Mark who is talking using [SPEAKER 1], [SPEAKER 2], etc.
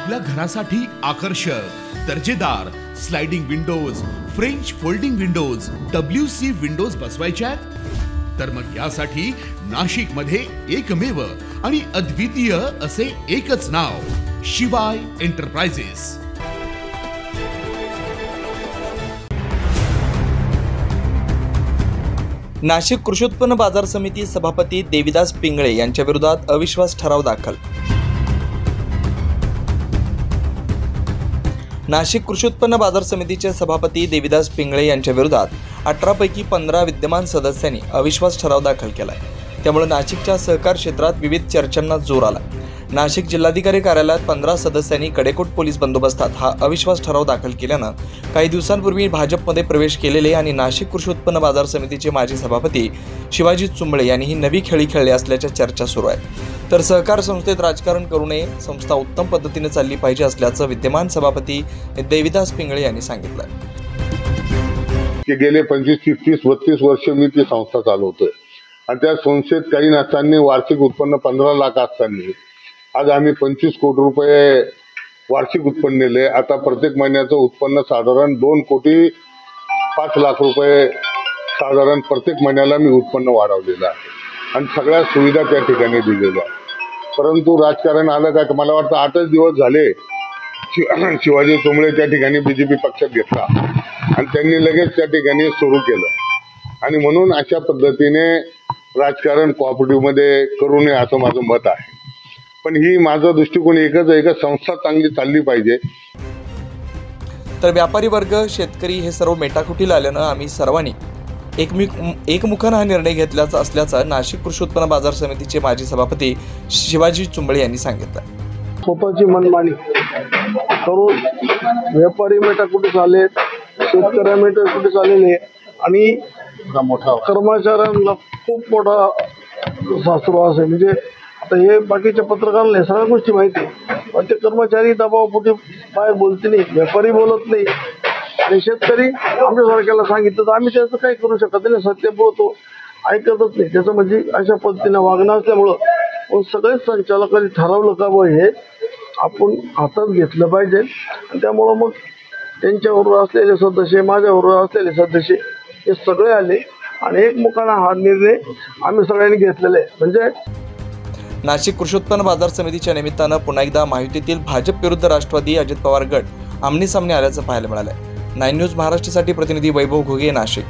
[SPEAKER 1] आपल्या घरासाठी आकर्षक दर्जेदार sliding windows, French folding windows, WC windows बसवायच्या तर मग यासाठी नाशिक मध्ये एकमेव आणि अद्वितीय असे एकच नाव, शिवाय एंटरप्राइजेस।
[SPEAKER 2] नाशिक कृषी उत्पन्न बाजार समिती सभापती देविदास पिंगळे यांच्या विरोधात अविश्वास ठराव दाखल। नाशिक कृषी उत्पन्न बाजार समितीचे सभापती देविदास पिंगळे यांच्या विरोधात 18 पैकी 15 विद्यमान सदस्यांनी अविश्वास ठराव दाखल केलाय। त्यामुळे नाशिकच्या सहकार क्षेत्रात विविध चर्चांना जोर आला। नाशिक जिल्हाधिकारी कार्यालयात 15 सदस्यांनी कडेकोट पोलीस बंदोबस्तात हा अविश्वास ठराव दाखल केल्यानं काही दिवसांपूर्वी भाजपमध्ये प्रवेश केलेले आणि नाशिक कृषी उत्पन्न बाजार समितीचे माजी सभापती शिवाजी चुंबळे यांनी ही नवी खेळी खेळली असल्याच्या चर्चा सुरू आहेत। तर सहकार संस्थेत राजकारण करू नये, संस्था उत्तम पद्धतीने चालली पाहिजे असल्याचं विद्यमान सभापती देविदास पिंगळे यांनी सांगितलं
[SPEAKER 3] की गेले 25-30-32 वर्ष मी ती संस्था चालवतोय आणि त्या संस्थेत काही नसताना वार्षिक उत्पन्न 15 लाख असताना आज आम्ही 25 कोटी रुपये वार्षिक उत्पन्न नेले। आता प्रत्येक महिन्याचं उत्पन्न साधारण 2,05 लाख रुपये साधारण प्रत्येक महिन्याला मी उत्पन्न वाढवलेलं आहे आणि सगळ्या सुविधा त्या ठिकाणी दिलेल्या आहेत। परंतु राजकारण आलं काय, मला वाटतं 8च दिवस झाले शिवाजी चुंबळे त्या ठिकाणी BJP पक्षात घेतला आणि त्यांनी लगेच त्या ठिकाणी सुरू केलं आणि म्हणून अशा पद्धतीने राजकारण कोऑपरेटिव्ह मध्ये करू नये असं माझं मत आहे। पण ही माझा दृष्टिकोन एकच आहे की संस्था चांगली चालली पाहिजे।
[SPEAKER 2] तर व्यापारी वर्ग, शेतकरी हे सर्व मेटाकुटीला आल्यानं आम्ही सर्वांनी एकमुखानं हा निर्णय घेतल्याचा असल्याचं नाशिक कृषी उत्पन्न बाजार समितीचे माजी सभापती शिवाजी चुंबळे यांनी सांगितलं।
[SPEAKER 4] स्वतःची मनमानी करून व्यापारी मेटाकुटीस आले, शेतकरी मेटाकुटीस आलेले आणि कर्मचाऱ्यांना खूप मोठा सासुरवास आहे। म्हणजे आता हे बाकीच्या पत्रकारांना हे सगळ्या गोष्टी माहिती आहे, पण ते कर्मचारी दबावापोटी बाहेर बोलते नाही, व्यापारी बोलत नाही आणि शेतकरी आमच्यासारख्याला सांगितलं तर आम्ही त्याचं काही करू शकत नाही। सत्य बोलतो ऐकतच नाही, त्याचं म्हणजे अशा पद्धतीने वागणं असल्यामुळं सगळेच संचालकांनी ठरवलं का बा हे आपण हातात घेतलं पाहिजे आणि त्यामुळं मग त्यांच्याबरोबर असलेले सदस्य, माझ्याबरोबर असलेले सदस्य हे सगळे आले आणि एकमुखानं हा निर्णय आम्ही सगळ्यांनी घेतलेला आहे। म्हणजे
[SPEAKER 2] नाशिक कृषी उत्पन्न बाजार समितीच्या निमित्तानं पुन्हा एकदा महायुतीतील भाजप विरुद्ध राष्ट्रवादी अजित पवार गट आमने सामने आल्याचं पाहायला मिळालंय। 9 न्यूज महाराष्ट्रासाठी प्रतिनिधी वैभव घोगे, नाशिक।